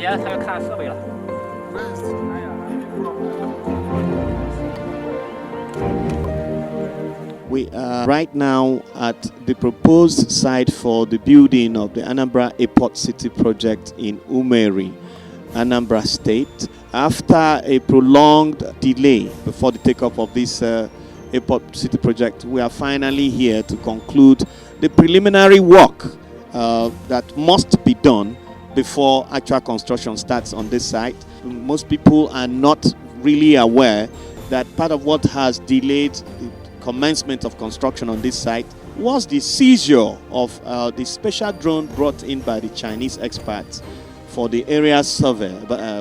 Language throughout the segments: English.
We are right now at the proposed site for the building of the Anambra Airport City project in Umueri, Anambra State. After a prolonged delay before the takeoff of this Airport City project, we are finally here to conclude the preliminary work that must be done before actual construction starts on this site. Most people are not really aware that part of what has delayed the commencement of construction on this site was the seizure of the special drone brought in by the Chinese experts for the area survey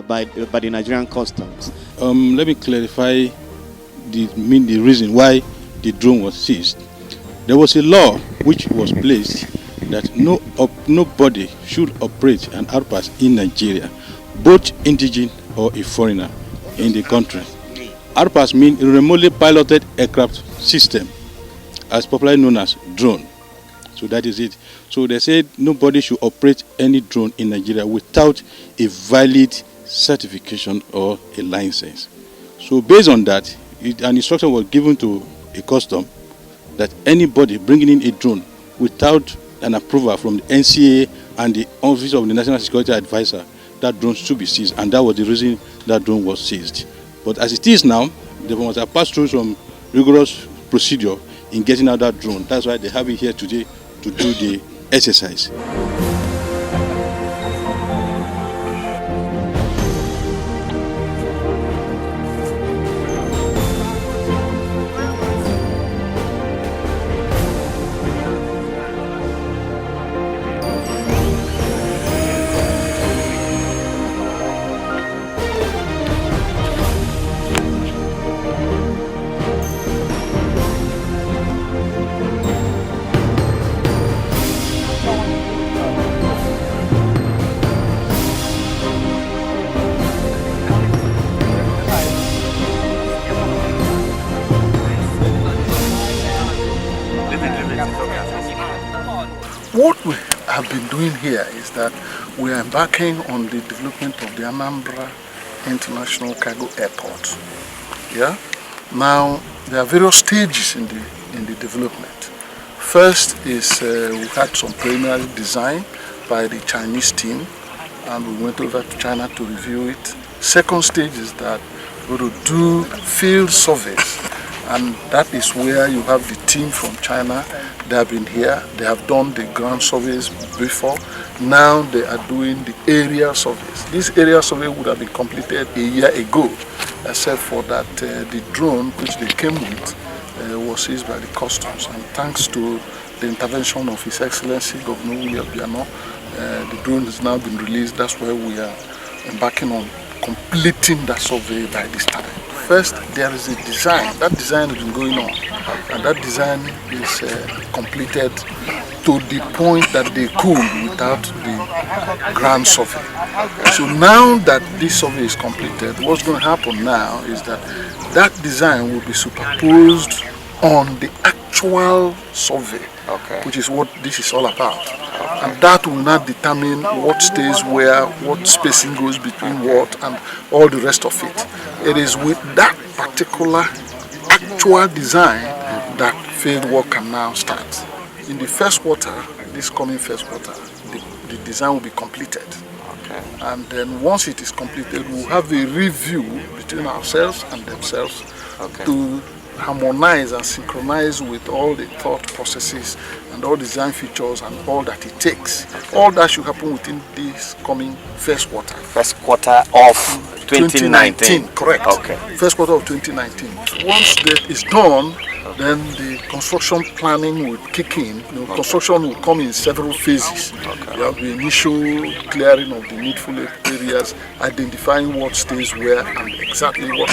by the Nigerian customs. Let me clarify the reason why the drone was seized. There was a law which was placed that nobody should operate an RPAS in Nigeria, both indigenous or a foreigner in the country. RPAS means remotely piloted aircraft system, as popularly known as drone. So that is it. So they said nobody should operate any drone in Nigeria without a valid certification or a license. So based on that, an instruction was given to a custom that anybody bringing in a drone without an approval from the NCA and the Office of the National Security Advisor, that drone should be seized, and that was the reason that drone was seized. But as it is now, they must have passed through some rigorous procedure in getting out that drone. That's why they have it here today to do the exercise. What we have been doing here is that we are embarking on the development of the Anambra International Cargo Airport. Yeah. Now there are various stages in the development. First is we had some preliminary design by the Chinese team, and we went over to China to review it. Second stage is that we will do field surveys, and that is where you have the team from China. They have been here, they have done the ground surveys before. Now they are doing the area surveys. This area survey would have been completed a year ago, except for that the drone which they came with was seized by the customs. And thanks to the intervention of His Excellency Governor William Biano, the drone has now been released. That's why we are embarking on completing that survey by this time. First, there is a design. That design has been going on, and that design is completed to the point that they could without the ground survey. So now that this survey is completed, what's going to happen now is that that design will be superposed on the actual survey, which is what this is all about. And that will not determine what stays where, what spacing goes between what, and all the rest of it. It is with that particular actual design that field work can now start. In the first quarter, this coming first quarter, the design will be completed. And then once it is completed, we'll have a review between ourselves and themselves to harmonize and synchronize with all the thought processes and all design features and all that it takes. All that should happen within this coming first quarter. First quarter of 2019. Correct. First quarter of 2019. Once that is done, then the construction planning will kick in. Construction will come in several phases. You have the initial clearing of the needful areas, identifying what stays where and exactly what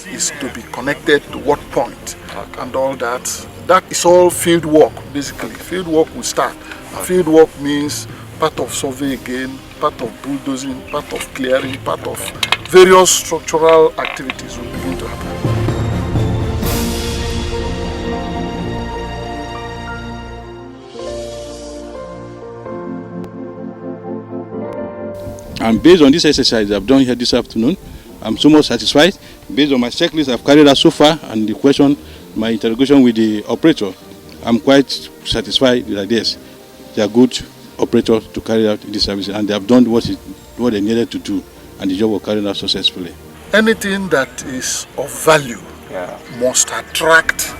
is to be connected to what point, and all that. That is all field work, basically. Field work will start. Field work means part of survey again, part of bulldozing, part of clearing, part of various structural activities will begin to happen. And based on this exercise I've done here this afternoon, I'm so much satisfied. Based on my checklist I've carried out so far and the question, my interrogation with the operator, I'm quite satisfied that yes, they are good operators to carry out this service, and they have done what they needed to do, and the job was carried out successfully. Anything that is of value must attract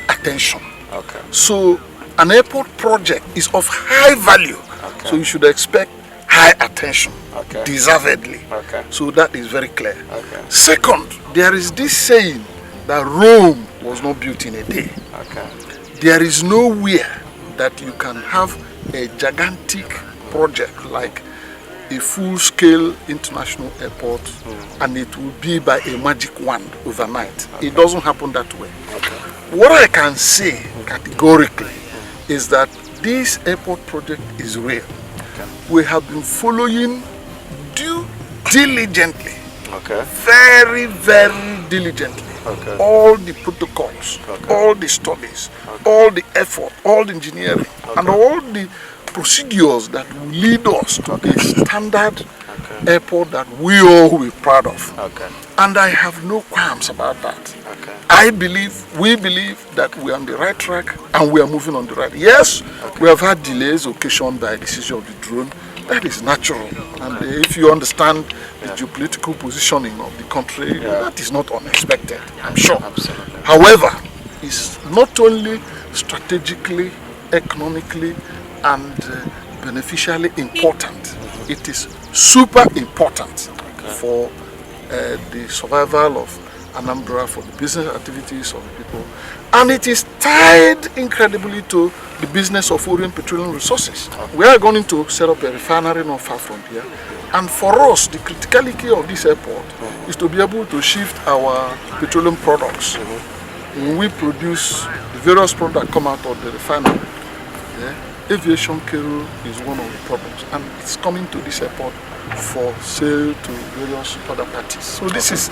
attention. Okay. So an airport project is of high value. Okay. So you should expect high attention, Okay. deservedly. Okay. So that is very clear. Okay. Second, there is this saying that Rome was not built in a day. Okay. There is nowhere that you can have a gigantic project like a full-scale international airport and it will be by a magic wand overnight. It doesn't happen that way. What I can say categorically is that this airport project is real. We have been following diligently, very, very diligently, all the protocols, all the studies, all the effort, all the engineering, and all the procedures that will lead us to a standard airport that we all will be proud of. And I have no qualms about that. We believe that we are on the right track and we are moving on the right. Yes, we have had delays occasioned by the seizure of the drone. That is natural. And if you understand the geopolitical positioning of the country, that is not unexpected, I'm sure. Absolutely. However, it's not only strategically, economically, and beneficially important. It is super important for the survival of Anambra, for the business activities of the people, and it is tied incredibly to the business of Orient Petroleum Resources. We are going to set up a refinery not far from here, and for us the criticality of this airport is to be able to shift our petroleum products. When we produce the various products that come out of the refinery, aviation cargo is one of the problems, and it's coming to this airport for sale to various other parties. So this is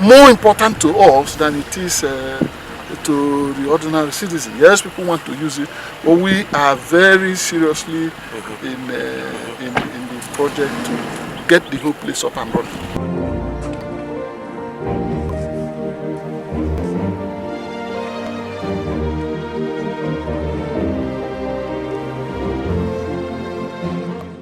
more important to us than it is to the ordinary citizen. Yes, people want to use it, but we are very seriously in the project to get the whole place up and running.